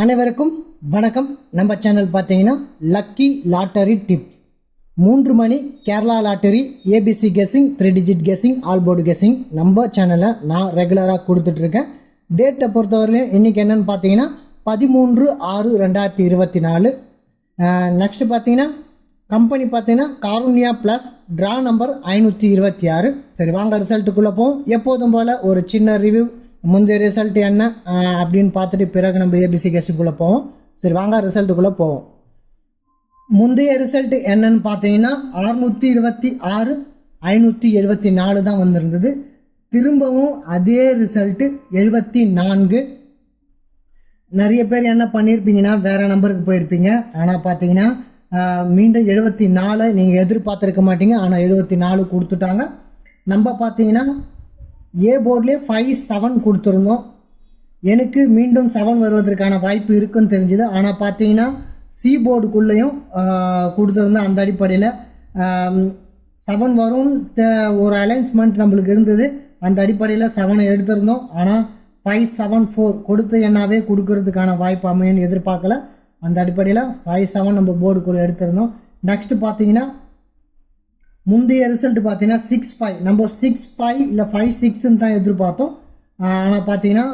அனைவருக்கும் வணக்கம். நம்ம சேனல் பார்த்தீங்கன்னா லக்கி லாட்டரி டிப்ஸ். 3 மணி Kerala lottery, ABC guessing, 3 digit guessing, all board guessing நம்ம சேனலில் நான் ரெகுலராக கொடுத்துட்ருக்கேன். டேட்டை பொறுத்தவரையிலும் இன்றைக்கி என்னென்னு பார்த்தீங்கன்னா 13/6/2024. நெக்ஸ்ட்டு பார்த்தீங்கன்னா கம்பெனி பார்த்தீங்கன்னா காருண்யா ப்ளஸ், ட்ரா நம்பர் 526. சரி, வாங்க ரிசல்ட்டுக்குள்ளே போவோம். எப்போதும் போல் ஒரு சின்ன ரிவ்யூ, முந்தைய ரிசல்ட் என்ன அப்படின்னு பார்த்துட்டு பிறகு நம்ம ஏபிசி கெஸிங்குள்ளே போவோம். சரி, வாங்க ரிசல்ட்டுக்குள்ளே போவோம். முந்தைய ரிசல்ட் என்னன்னு பார்த்தீங்கன்னா 626 574 தான் வந்திருந்தது. திரும்பவும் அதே ரிசல்ட்டு 74. நிறைய பேர் என்ன பண்ணியிருப்பீங்கன்னா வேற நம்பருக்கு போயிருப்பீங்க. ஆனால் பார்த்தீங்கன்னா மீண்டும் 74 நீங்கள் எதிர்பார்த்துருக்க மாட்டீங்க. ஆனால் 74 கொடுத்துட்டாங்க. நம்ம பார்த்தீங்கன்னா ஏ போர்ட்லேயே 5-7 கொடுத்துருந்தோம். எனக்கு மீண்டும் 7 வருவதற்கான வாய்ப்பு இருக்குன்னு தெரிஞ்சுது. ஆனால் பார்த்தீங்கன்னா சி போர்டுக்குள்ளேயும் கொடுத்துருந்தோம். அந்த அடிப்படையில் 7 வரும் ஒரு அலைன்ஸ்மெண்ட் நம்மளுக்கு இருந்தது. அந்த அடிப்படையில் 7 எடுத்திருந்தோம். ஆனால் 5-7-4 கொடுத்து என்னாவே கொடுக்கறதுக்கான வாய்ப்பு அமையன்னு எதிர்பார்க்கல. அந்த அடிப்படையில் 5-7 நம்ம போர்டுக்குள்ளே எடுத்திருந்தோம். நெக்ஸ்ட் பார்த்தீங்கன்னா முந்தைய ரிசல்ட் பார்த்தீங்கன்னா 6-5, நம்ம 6-5 இல்லை 5-6ன்னு தான் எதிர்பார்த்தோம். ஆனால் பார்த்தீங்கன்னா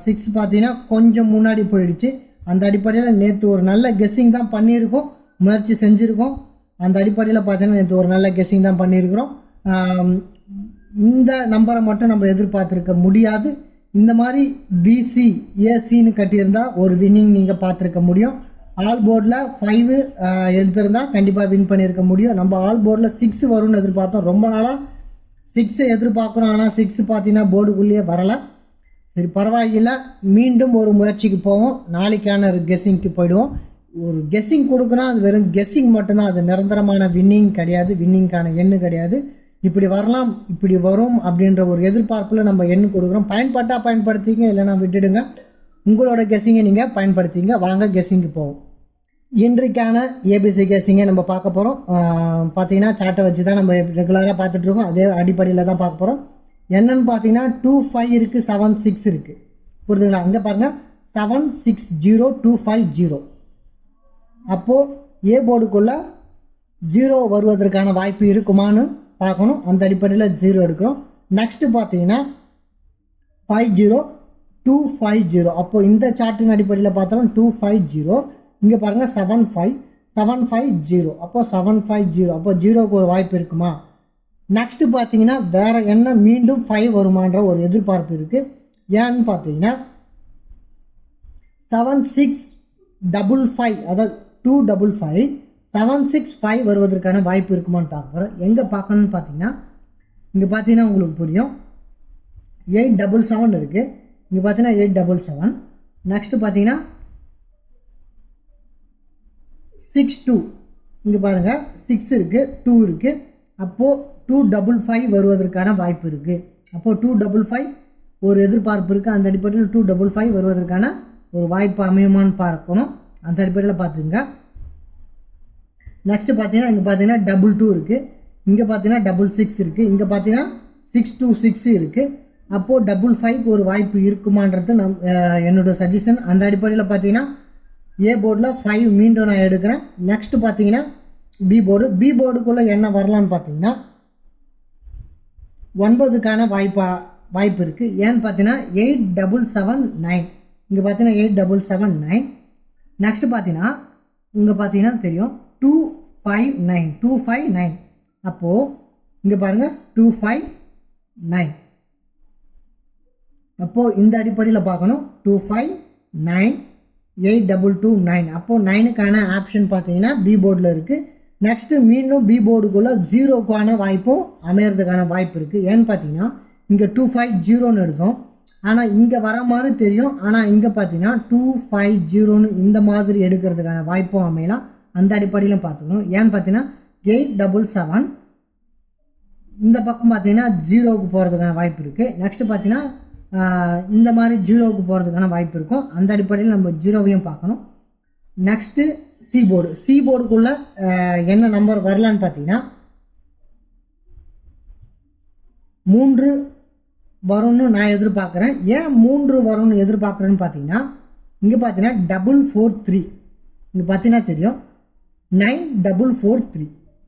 6 பார்த்தீங்கன்னா கொஞ்சம் முன்னாடி போயிடுச்சு. அந்த அடிப்படையில் நேற்று ஒரு நல்ல கெஸ்ஸிங் தான் பண்ணியிருக்கோம், முயற்சி செஞ்சுருக்கோம். அந்த அடிப்படையில் பார்த்தீங்கன்னா நேற்று ஒரு நல்ல கெஸ்ஸிங் தான் பண்ணியிருக்கிறோம். இந்த நம்பரை மட்டும் நம்ம எதிர்பார்த்துருக்க முடியாது. இந்த மாதிரி பிசி ஏசின்னு கட்டியிருந்தால் ஒரு வின்னிங் நீங்கள் பார்த்துருக்க முடியும். ஆல் போர்டில் 5 எடுத்திருந்தால் கண்டிப்பாக வின் பண்ணியிருக்க முடியும். நம்ம ஆல் போர்டில் 6 வரும்னு எதிர்பார்த்தோம். ரொம்ப நாளாக 6 எதிர்பார்க்குறோம். ஆனால் 6 பார்த்தீங்கன்னா போர்டுக்குள்ளேயே வரலை. சரி, பரவாயில்லை, மீண்டும் ஒரு முயற்சிக்கு போவோம். நாளைக்கான கெஸ்ஸிங்க்கு போயிடுவோம். ஒரு கெஸ்ஸிங் கொடுக்குறோம், அது வெறும் கெஸ்ஸிங் மட்டும்தான். அது நிரந்தரமான வின்னிங் கிடையாது, வின்னிங்கான எண்ணு கிடையாது. இப்படி வரலாம், இப்படி வரும் அப்படின்ற ஒரு எதிர்பார்ப்பில் நம்ம எண்ணு கொடுக்குறோம். பயன்பட்டால் பயன்படுத்திங்க, இல்லைனா விட்டுடுங்க. உங்களோட கெஸ்ஸிங்கை நீங்கள் பயன்படுத்திங்க. வாங்க கெஸ்ஸிங்க்கு போவோம். இன்றைக்கான ஏபிசி கெஸ்ஸிங்கை நம்ம பார்க்க போகிறோம். பார்த்தீங்கன்னா சார்ட்டை வச்சு தான் நம்ம ரெகுலராக பார்த்துட்ருக்கோம். அதே அடிப்படையில் தான் பார்க்க போகிறோம். என்னன்னு பார்த்தீங்கன்னா 2-5 இருக்குது, 7-6 இருக்குது. புரியுதுங்களா? அங்கே பாருங்கள் 7-6-0-2-5-0. அப்போது ஏ போர்டுக்குள்ளே 0 வருவதற்கான வாய்ப்பு இருக்குமான்னு பார்க்கணும். அந்த அடிப்படையில் 0 எடுக்கிறோம். நெக்ஸ்ட்டு பார்த்தீங்கன்னா 5-0-2-5-0. அப்போது இந்த சார்ட்டின் அடிப்படையில் பார்த்தோம் 2-5-0. இங்கே பாருங்கள் 7-5-7-5-0. அப்போ 7-5-0. அப்போ 0க்கு ஒரு வாய்ப்பு இருக்குமா? நெக்ஸ்ட்டு பார்த்தீங்கன்னா வேற என்ன மீண்டும் 5 வருமான்ற ஒரு எதிர்பார்ப்பு இருக்குது. ஏன்னு பார்த்தீங்கன்னா 7-6-5-5, அதாவது 2-5-5, 7-6-5 வருவதற்கான வாய்ப்பு இருக்குமான்னு பார்க்க போகிறோம். எங்கே பார்க்கணும்னு பார்த்தீங்கன்னா இங்கே பார்த்தீங்கன்னா உங்களுக்கு புரியும். 8-7 இருக்குது. இங்கே பார்த்தீங்கன்னா 8-7. நெக்ஸ்ட்டு பார்த்தீங்கன்னா 6-2. இங்கே பாருங்கள் 6 இருக்குது, 2 இருக்குது. அப்போது 2-5-5 வருவதற்கான வாய்ப்பு இருக்குது. அப்போது 2-5-5 ஒரு எதிர்பார்ப்பு இருக்குது. அந்த அடிப்படையில் 2-5-5 வருவதற்கான ஒரு வாய்ப்பு அமையுமான்னு பார்க்கணும். அந்த அடிப்படையில் பார்த்துங்க. நெக்ஸ்ட்டு பார்த்தீங்கன்னா இங்கே பார்த்தீங்கன்னா 2-2 இருக்குது. இங்கே பார்த்தீங்கன்னா 6-6 இருக்குது. இங்கே பார்த்தீங்கன்னா 6-2-6 இருக்குது. அப்போது 5-5க்கு ஒரு வாய்ப்பு இருக்குமான்றது என்னோட சஜஷன். அந்த அடிப்படையில் பார்த்தீங்கன்னா ஏ போர்டில் 5 மீண்டும் நான் எடுக்கிறேன். நெக்ஸ்ட்டு பார்த்தீங்கன்னா பி போர்டு. பி போர்டுக்குள்ளே என்ன வரலான்னு பார்த்தீங்கன்னா 9க்கான வாய்ப்பு இருக்குது. ஏன்னு பார்த்தீங்கன்னா 8-7-7-9. இங்கே பார்த்தீங்கன்னா 8-7-7-9. நெக்ஸ்ட்டு பார்த்தீங்கன்னா இங்கே பார்த்தீங்கன்னா தெரியும் 2-5-9, 2-5-9. அப்போது இங்கே பாருங்கள் 2-5-9. அப்போது இந்த அடிப்படையில் பார்க்கணும் 2-5-9, 8-2-2-9. அப்போது 9க்கான ஆப்ஷன் பார்த்தீங்கன்னா பி போர்டில் இருக்குது. நெக்ஸ்ட்டு மீண்டும் பி போர்டுக்குள்ளே 0க்கான வாய்ப்பும் அமையறதுக்கான வாய்ப்பு இருக்குது. ஏன்னு பார்த்தீங்கன்னா இங்கே 2-5-0ன்னு எடுத்தோம். ஆனால் இங்கே வர மாதிரி தெரியும். ஆனால் இங்கே பார்த்தீங்கன்னா 2-5-0ன்னு இந்த மாதிரி எடுக்கிறதுக்கான வாய்ப்பும் அமையலாம். அந்த அடிப்படையிலும் பார்த்துக்கணும். ஏன்னு பார்த்தீங்கன்னா 8-7-7 இந்த பக்கம் பார்த்தீங்கன்னா 0க்கு போகிறதுக்கான வாய்ப்பு இருக்குது. நெக்ஸ்ட்டு பார்த்தீங்கன்னா இந்த மாதிரி 0க்கு போகிறதுக்கான வாய்ப்பு இருக்கும். அந்த அடிப்படையில் நம்ம 0வையும் பார்க்கணும். Next C board. சி போர்டுக்குள்ளே என்ன நம்பர் வரலான்னு பார்த்தீங்கன்னா 3 வரும்னு நான் எதிர்பார்க்குறேன். ஏன் 3 வரும்னு எதிர்பார்க்குறேன்னு பார்த்தீங்கன்னா இங்கே பார்த்தீங்கன்னா 443, இங்கே பார்த்தீங்கன்னா தெரியும் 9443,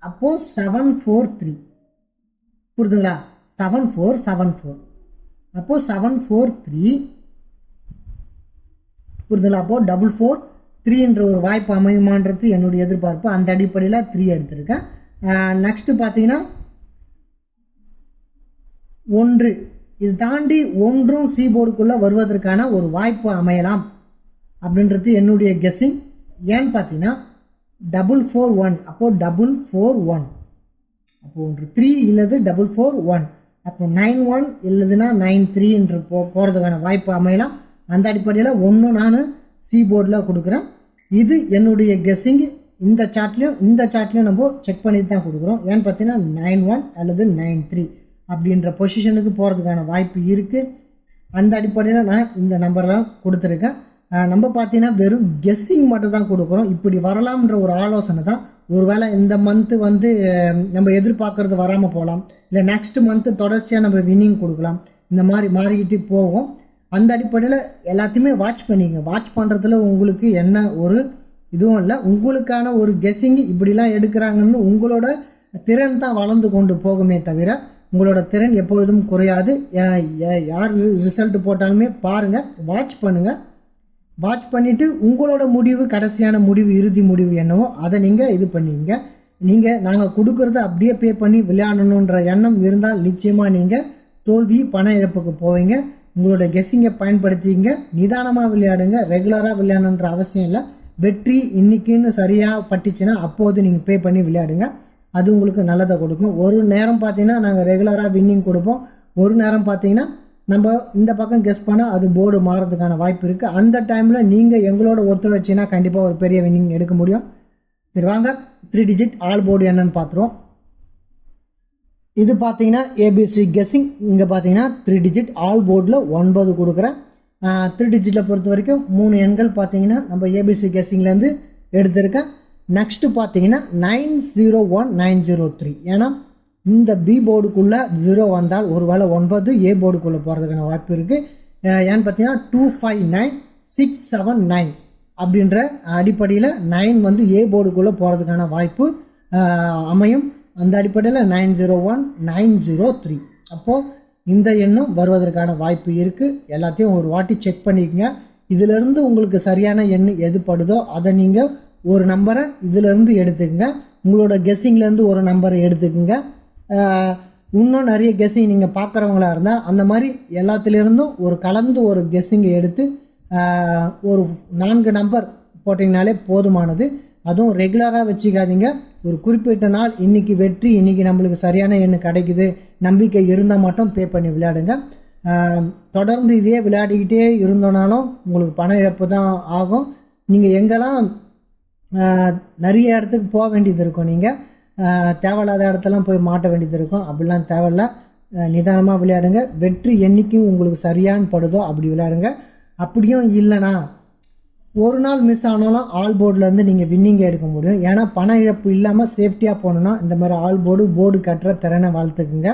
அப்போது 743, புரியுதுங்களா? 7474, அப்போது 743, புரியுதுங்களா? அப்போது 443 ஒரு வாய்ப்பு அமையுமான்றது என்னுடைய எதிர்பார்ப்பு. அந்த அடிப்படையில் 3 எடுத்திருக்கேன். நெக்ஸ்ட் பார்த்தீங்கன்னா 1, இது தாண்டி 1ம் சி போர்டுக்குள்ளே வருவதற்கான ஒரு வாய்ப்பு அமையலாம் அப்படின்றது என்னுடைய கெஸ்ஸிங். ஏன்னு பார்த்தீங்கன்னா 441, அப்போது 441, அப்போ ஒன்று 3 இல்லது 441, அப்போ 91 இல்லதுன்னா 93 என்று போகிறதுக்கான வாய்ப்பு அமையலாம். அந்த அடிப்படையில் 1 நான் சி போர்டில் கொடுக்குறேன். இது என்னுடைய கெஸ்ஸிங். இந்த சார்ட்லையும் நம்ம செக் பண்ணிட்டு தான் கொடுக்குறோம். ஏன்னு பார்த்தீங்கன்னா 91 அல்லது 93 அப்படின்ற பொசிஷனுக்கு போகிறதுக்கான வாய்ப்பு இருக்குது. அந்த அடிப்படையில் நான் இந்த நம்பர்லாம் கொடுத்துருக்கேன். நம்ம பார்த்தீங்கன்னா வெறும் கெஸ்ஸிங் மட்டும் தான் கொடுக்குறோம். இப்படி வரலாம்ன்ற ஒரு ஆலோசனை தான். ஒருவேளை இந்த மந்த்து வந்து நம்ம எதிர்பார்க்கறது வராமல் போகலாம், இல்லை நெக்ஸ்ட் மந்த்து தொடர்ச்சியாக நம்ம வின்னிங் கொடுக்கலாம். இந்த மாதிரி மாறிக்கிட்டு போகும். அந்த அடிப்படையில் எல்லாத்தையுமே வாட்ச் பண்ணிங்க. வாட்ச் பண்ணுறதுல உங்களுக்கு என்ன ஒரு இதுவும் இல்லை. உங்களுக்கான ஒரு கெஸ்ஸிங் இப்படிலாம் எடுக்கிறாங்கன்னு உங்களோட திறன் தான் வளர்ந்து கொண்டு போகுமே தவிர உங்களோட திறன் எப்பொழுதும் குறையாது. யார் ரிசல்ட் போட்டாலுமே பாருங்கள், வாட்ச் பண்ணுங்கள். வாட்ச் பண்ணிவிட்டு உங்களோட முடிவு, கடைசியான முடிவு, இறுதி முடிவு என்னவோ அதை நீங்கள் இது பண்ணுவீங்க. நீங்கள் நாங்கள் கொடுக்குறத அப்படியே பே பண்ணி விளையாடணுன்ற எண்ணம் இருந்தால் நிச்சயமாக நீங்கள் தோல்வி, பண இழப்புக்கு போவீங்க. உங்களோட கெஸ்ஸிங்கை பயன்படுத்திங்க. நிதானமாக விளையாடுங்க. ரெகுலராக விளையாடணுன்ற அவசியம் இல்லை. வெற்றி இன்னைக்குன்னு சரியாக பட்டுச்சுன்னா அப்போது நீங்கள் பே பண்ணி விளையாடுங்க. அது உங்களுக்கு நல்லதை கொடுக்கும். ஒரு நேரம் பார்த்தீங்கன்னா நாங்கள் ரெகுலராக வின்னிங் கொடுப்போம். ஒரு நேரம் பார்த்தீங்கன்னா நம்ம இந்த பக்கம் கெஸ் பண்ணால் அது போர்டு மாறதுக்கான வாய்ப்பு இருக்குது. அந்த டைமில் நீங்கள் எங்களோட ஒத்துழைச்சின்னா கண்டிப்பாக ஒரு பெரிய வின்னிங் எடுக்க முடியும். சரி வாங்க 3 டிஜிட் ஆல் போர்டு என்னன்னு பார்த்துருவோம். இது பார்த்தீங்கன்னா ஏபிசி கெஸ்ஸிங். இங்கே பார்த்தீங்கன்னா 3 டிஜிட் ஆல் போர்டில் 9 கொடுக்குறேன். 3 டிஜிட்டில் பொறுத்த வரைக்கும் 3 எண்கள் பார்த்தீங்கன்னா நம்ம ஏபிசி கெஸ்ஸிங்லேருந்து எடுத்திருக்கேன். நெக்ஸ்ட்டு பார்த்தீங்கன்னா 901903. ஏன்னா இந்த பி போர்டுக்குள்ளே 0 வந்தால் ஒருவேளை 9 ஏ போர்டுக்குள்ளே போகிறதுக்கான வாய்ப்பு இருக்குது. ஏன்னு பார்த்தீங்கன்னா 259679 அப்படின்ற அடிப்படையில் 9 வந்து ஏ போர்டுக்குள்ளே போகிறதுக்கான வாய்ப்பு அமையும். அந்த அடிப்படையில் 901903. அப்போது இந்த எண்ணும் வருவதற்கான வாய்ப்பு இருக்குது. எல்லாத்தையும் ஒரு வாட்டி செக் பண்ணிக்கோங்க. இதிலிருந்து உங்களுக்கு சரியான எண் எது படுதோ அதை நீங்கள் ஒரு நம்பரை இதிலேருந்து எடுத்துக்கங்க. உங்களோட கெஸ்ஸிங்லேருந்து ஒரு நம்பரை எடுத்துக்கோங்க. இன்னும் நிறைய கெஸ்ஸிங் நீங்கள் பார்க்குறவங்களா இருந்தால் அந்த மாதிரி எல்லாத்துலேருந்தும் ஒரு கலந்து ஒரு கெஸ்ஸிங்கை எடுத்து ஒரு 4 நம்பர் போட்டிங்கனாலே போதுமானது. அதுவும் ரெகுலராக வச்சுக்காதீங்க. ஒரு குறிப்பிட்ட நாள் இன்றைக்கி வெற்றி, இன்றைக்கி நம்மளுக்கு சரியான எண்ணு கிடைக்குது, நம்பிக்கை இருந்தால் மட்டும் பே பண்ணி விளையாடுங்க. தொடர்ந்து இதே விளையாடிக்கிட்டே இருந்தோனாலும் உங்களுக்கு பண இழப்பு தான் ஆகும். நீங்கள் எங்கெல்லாம் நிறைய இடத்துக்கு போக வேண்டியது இருக்கும், நீங்கள் தேவையில்லாத இடத்தெல்லாம் போய் மாட்ட வேண்டியது இருக்கும். அப்படிலாம் தேவையில்ல. நிதானமாக விளையாடுங்க. வெற்றி என்றைக்கும் உங்களுக்கு சரியானு படுதோ அப்படி விளையாடுங்க. அப்படியும் இல்லைனா ஒரு நாள் மிஸ் ஆனாலும் ஆல் போர்டிலேருந்து நீங்கள் வின்னிங்கை எடுக்க முடியும். ஏன்னா பண இழப்பு இல்லாமல் சேஃப்டியாக போகணுன்னா இந்த மாதிரி ஆல் போர்டு கட்டுற திறனை வளர்த்துக்குங்க.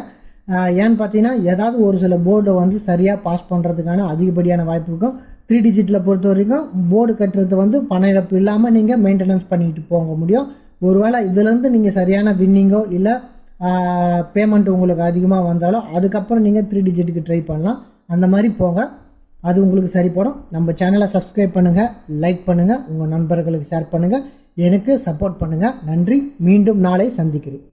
ஏன்னு பார்த்தீங்கன்னா ஏதாவது ஒரு சில போர்டை வந்து சரியாக பாஸ் பண்ணுறதுக்கான அதிகப்படியான வாய்ப்பு இருக்கும். 3 டிஜிட்டில் பொறுத்த வரைக்கும் போர்டு கட்டுறது வந்து பண இழப்பு இல்லாமல் நீங்கள் மெயின்டெனன்ஸ் பண்ணிக்கிட்டு போக முடியும். ஒருவேளை இதுலேருந்து நீங்கள் சரியான வின்னிங்கோ இல்லை பேமெண்ட் உங்களுக்கு அதிகமாக வந்தாலும் அதுக்கப்புறம் நீங்கள் 3 டிஜிட்டுக்கு ட்ரை பண்ணலாம். அந்த மாதிரி போங்க, அது உங்களுக்கு சரிப்படும். நம்ம சேனலை சப்ஸ்கிரைப் பண்ணுங்கள், லைக் பண்ணுங்கள், உங்கள் நண்பர்களுக்கு ஷேர் பண்ணுங்கள், எனக்கு சப்போர்ட் பண்ணுங்கள். நன்றி. மீண்டும் நாளை சந்திக்கிறேன்.